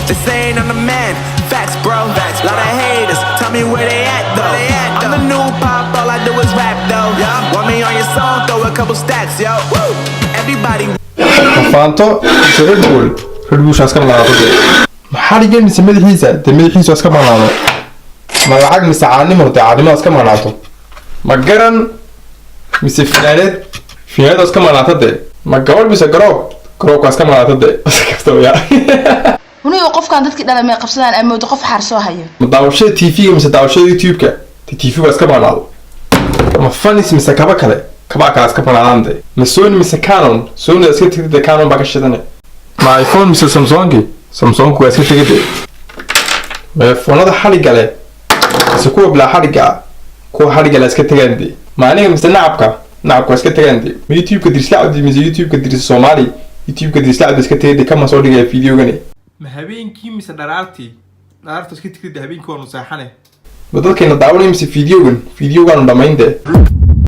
They saying I'm the man. Facts, bro. Facts, lot of haters. Tell me where they at, though. I'm the new pop, all I do is rap, though. Want me on your song, throw a couple stacks, yo. Woo! Everybody. faanto Red Bull shaaska malaado maxaa dhigay mise madaxiisa iska malaado ma lacag mise caanimo iska malaato ma garan mise finaanad iska malaatade ma gabadh mise garoob iska malaatade huniyo qofkan dadkii dhalamay qabsadaan amoodo qof xaar soo hayo ma daawashada TV mise daawashada YouTube-ka TV waa iska malaado ma fanis mise kaba kale kaba iska malaadande ma Sony mise Canon iska tigida Canon baa ka shidane ma iPhone mise Samsung waa iska tigida ma foonada xaliga leh mise kuwa bila xaliga la iska tigande ma aniga mise nacabka iska tigande ma YouTube-ka dirslacdi mise YouTube-ka dirs Soomaali YouTube-ka dirslacdi iska tigida kama soo dhigay video-gani ma habeenkii mise dharaartii iska tigida habeenkii waa nusaaxane ma dadkeena daawanay mise video-gan dhamaynde